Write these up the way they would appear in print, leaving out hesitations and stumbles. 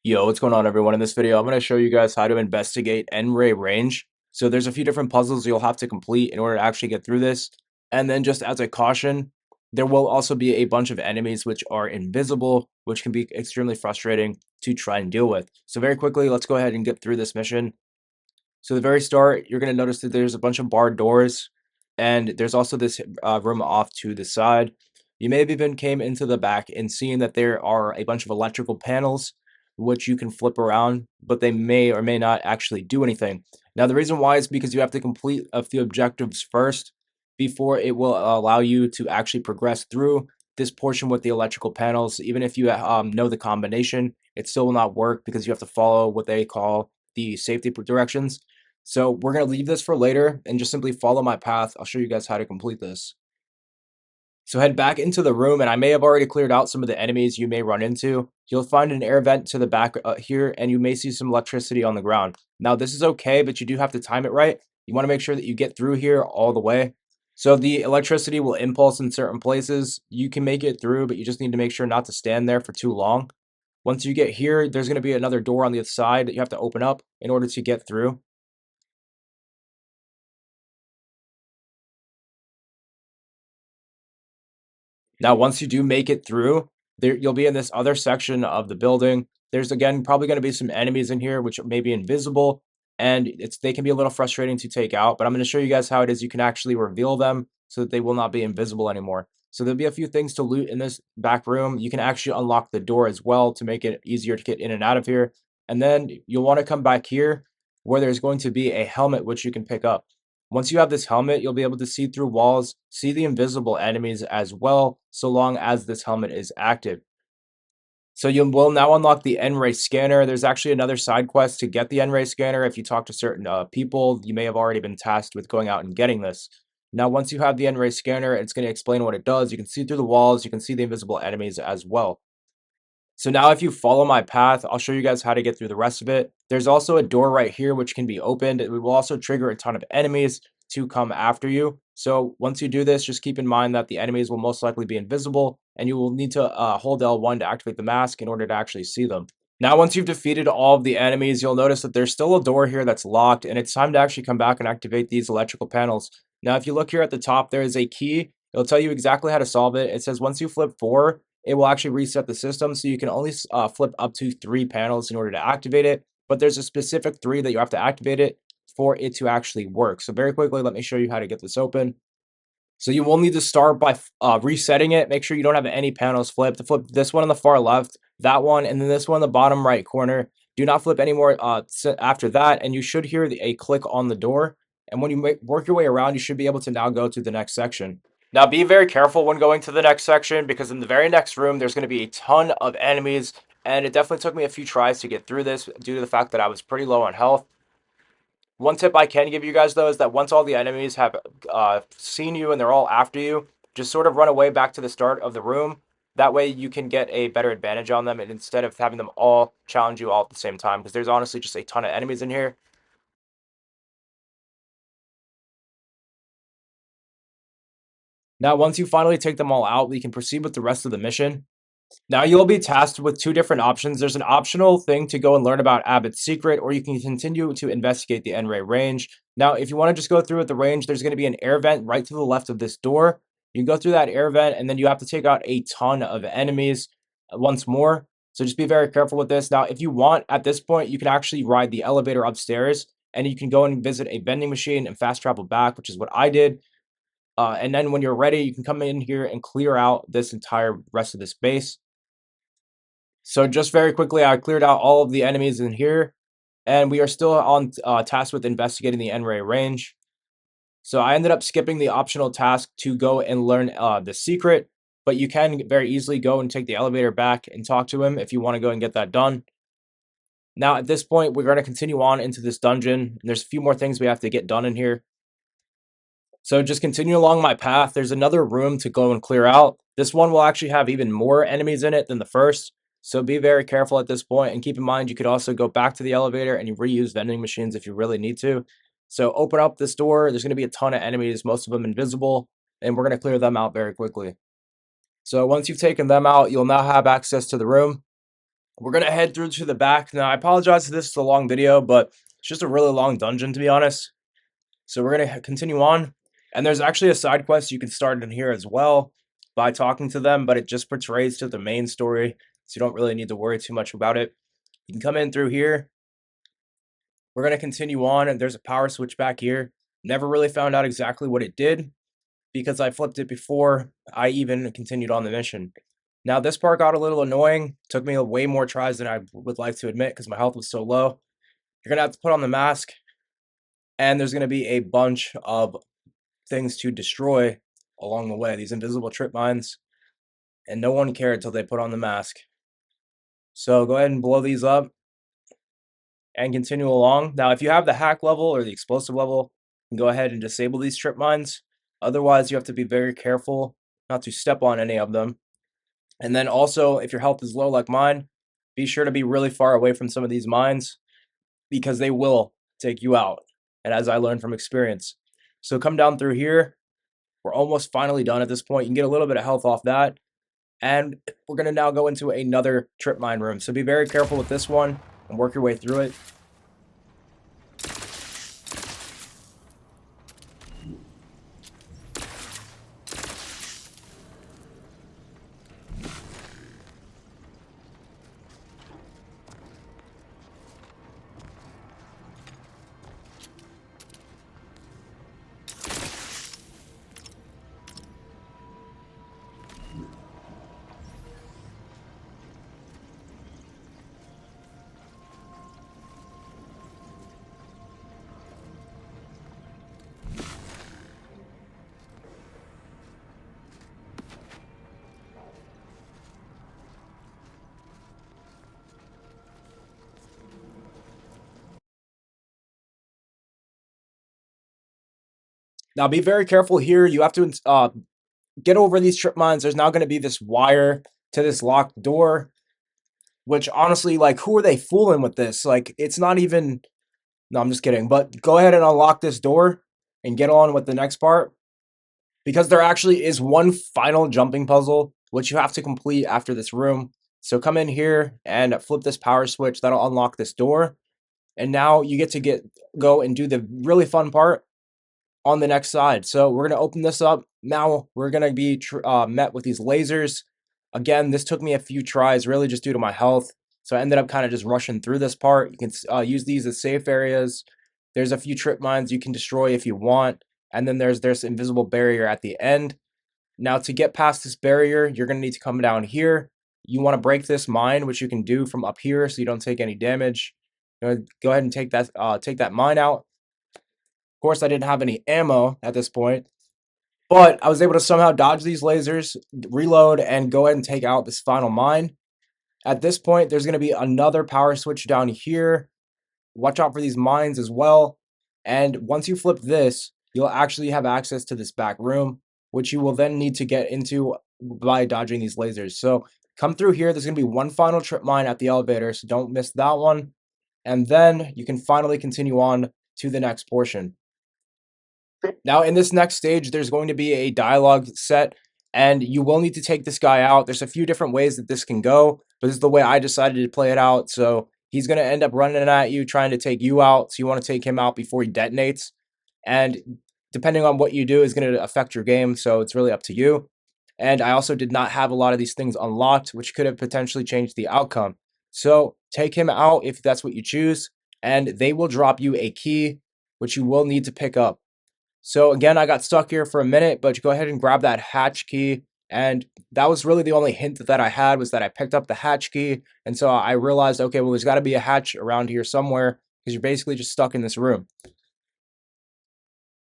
Yo, what's going on, everyone? In this video, I'm going to show you guys how to investigate N-ray range. So there's a few different puzzles you'll have to complete in order to actually get through this. And then just as a caution, there will also be a bunch of enemies which are invisible, which can be extremely frustrating to try and deal with. So very quickly, let's go ahead and get through this mission. So the very start, you're going to notice that there's a bunch of barred doors, and there's also this room off to the side. You may have even came into the back and seen that there are a bunch of electrical panels which you can flip around, but they may or may not actually do anything. Now, the reason why is because you have to complete a few objectives first before it will allow you to actually progress through this portion with the electrical panels. Even if you know the combination, it still will not work because you have to follow what they call the safety directions. So we're going to leave this for later and just simply follow my path. I'll show you guys how to complete this. So head back into the room, and I may have already cleared out some of the enemies you may run into. You'll find an air vent to the back here, and you may see some electricity on the ground. Now, this is okay, but you do have to time it right. You want to make sure that you get through here all the way. So the electricity will impulse in certain places. You can make it through, but you just need to make sure not to stand there for too long. Once you get here, there's going to be another door on the other side that you have to open up in order to get through. Now, once you do make it through, you'll be in this other section of the building. There's again probably going to be some enemies in here which may be invisible, and they can be a little frustrating to take out. But I'm going to show you guys how it is you can actually reveal them so that they will not be invisible anymore. So there'll be a few things to loot in this back room. You can actually unlock the door as well to make it easier to get in and out of here. And then you'll want to come back here where there's going to be a helmet which you can pick up. Once you have this helmet, you'll be able to see through walls, see the invisible enemies as well, so long as this helmet is active. So you will now unlock the N-ray scanner. There's actually another side quest to get the N-ray scanner. If you talk to certain people, you may have already been tasked with going out and getting this. Now, once you have the N-ray scanner, it's going to explain what it does. You can see through the walls. You can see the invisible enemies as well. So now if you follow my path, I'll show you guys how to get through the rest of it. There's also a door right here which can be opened. It will also trigger a ton of enemies to come after you. So once you do this, just keep in mind that the enemies will most likely be invisible, and you will need to hold L1 to activate the mask in order to actually see them. Now, once you've defeated all of the enemies, you'll notice that there's still a door here that's locked, and it's time to actually come back and activate these electrical panels. Now, if you look here at the top, there is a key. It'll tell you exactly how to solve it. It says once you flip 4, it will actually reset the system, so you can only flip up to 3 panels in order to activate it, but there's a specific 3 that you have to activate it for it to actually work. So very quickly, let me show you how to get this open. So you will need to start by resetting it. Make sure you don't have any panels flipped. Flip this one on the far left, that one, and then this one in the bottom right corner. Do not flip any more after that, and you should hear a click on the door. And when you work your way around, you should be able to now go to the next section. Now, be very careful when going to the next section, because in the very next room, there's going to be a ton of enemies, and it definitely took me a few tries to get through this due to the fact that I was pretty low on health. One tip I can give you guys, though, is that once all the enemies have seen you and they're all after you, just sort of run away back to the start of the room. That way you can get a better advantage on them, and instead of having them all challenge you all at the same time, because there's honestly just a ton of enemies in here. Now, once you finally take them all out, we can proceed with the rest of the mission. Now you'll be tasked with 2 different options. There's an optional thing to go and learn about Abbot's secret, or you can continue to investigate the N-ray range. Now, if you want to just go through with the range, there's going to be an air vent right to the left of this door. You can go through that air vent, and then you have to take out a ton of enemies once more. So just be very careful with this. Now, if you want, at this point, you can actually ride the elevator upstairs, and you can go and visit a vending machine and fast travel back, which is what I did. And then when you're ready, you can come in here and clear out this entire rest of this base. So just very quickly, I cleared out all of the enemies in here, and we are still on task with investigating the N-ray range. So I ended up skipping the optional task to go and learn the secret, but you can very easily go and take the elevator back and talk to him if you want to go and get that done. Now, at this point, we're going to continue on into this dungeon. There's a few more things we have to get done in here. So just continue along my path. There's another room to go and clear out. This one will actually have even more enemies in it than the first. So be very careful at this point, and keep in mind you could also go back to the elevator and you reuse vending machines if you really need to. So open up this door. There's going to be a ton of enemies, most of them invisible, and we're going to clear them out very quickly. So once you've taken them out, you'll now have access to the room. we're gonna head through to the back. Now, I apologize if this is a long video, but it's just a really long dungeon, to be honest. So we're gonna continue on, and there's actually a side quest you can start in here as well by talking to them, but it just portrays to the main story, so you don't really need to worry too much about it. You can come in through here. We're gonna continue on, and there's a power switch back here. Never really found out exactly what it did because I flipped it before I even continued on the mission. Now, this part got a little annoying. Took me way more tries than I would like to admit because my health was so low. You're gonna have to put on the mask, and there's gonna be a bunch of things to destroy along the way. These invisible trip mines, and no one cared until they put on the mask. So go ahead and blow these up and continue along. Now, if you have the hack level or the explosive level, you can go ahead and disable these trip mines. Otherwise, you have to be very careful not to step on any of them. And then also, if your health is low like mine, be sure to be really far away from some of these mines because they will take you out. And as I learned from experience. So come down through here. We're almost finally done at this point. You can get a little bit of health off that. And we're going to now go into another trip mine room. So be very careful with this one and work your way through it. Now be very careful here. You have to get over these trip mines. There's now going to be this wire to this locked door, which honestly, like, who are they fooling with this? Like, it's not even... No, I'm just kidding. But go ahead and unlock this door and get on with the next part. Because there actually is one final jumping puzzle, which you have to complete after this room. So come in here and flip this power switch. That'll unlock this door. And now you get to go and do the really fun part on the next side. So we're going to open this up. Now we're going to be met with these lasers. Again, this took me a few tries, really just due to my health. So I ended up kind of just rushing through this part. You can use these as safe areas. There's a few trip mines you can destroy if you want. And then there's this invisible barrier at the end. Now to get past this barrier, you're going to need to come down here. You want to break this mine, which you can do from up here so you don't take any damage. Go ahead and take that mine out. Of course, I didn't have any ammo at this point, but I was able to somehow dodge these lasers, reload, and go ahead and take out this final mine. At this point, there's going to be another power switch down here. Watch out for these mines as well. And once you flip this, you'll actually have access to this back room, which you will then need to get into by dodging these lasers. So come through here. There's going to be one final trip mine at the elevator, so don't miss that one. And then you can finally continue on to the next portion. Now, in this next stage, there's going to be a dialogue set, and you will need to take this guy out. There's a few different ways that this can go, but this is the way I decided to play it out. So he's going to end up running at you, trying to take you out. So you want to take him out before he detonates. And depending on what you do is going to affect your game, so it's really up to you. And I also did not have a lot of these things unlocked, which could have potentially changed the outcome. So take him out if that's what you choose, and they will drop you a key, which you will need to pick up. So again, I got stuck here for a minute, but go ahead and grab that hatch key. And that was really the only hint that I had, was that I picked up the hatch key. And so I realized, okay, well, there's got to be a hatch around here somewhere because you're basically just stuck in this room.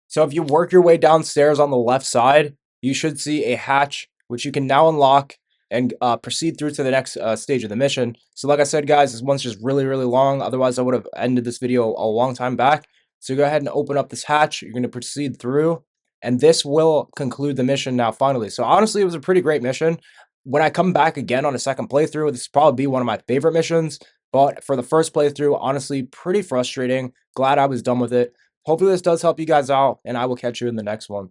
So if you work your way downstairs on the left side, you should see a hatch, which you can now unlock and proceed through to the next stage of the mission. So like I said, guys, this one's just really, really long. Otherwise, I would have ended this video a long time back. So go ahead and open up this hatch. You're going to proceed through, and this will conclude the mission now finally. So honestly, it was a pretty great mission. When I come back again on a second playthrough, this will probably be one of my favorite missions. But for the first playthrough, honestly, pretty frustrating. Glad I was done with it. Hopefully this does help you guys out, and I will catch you in the next one.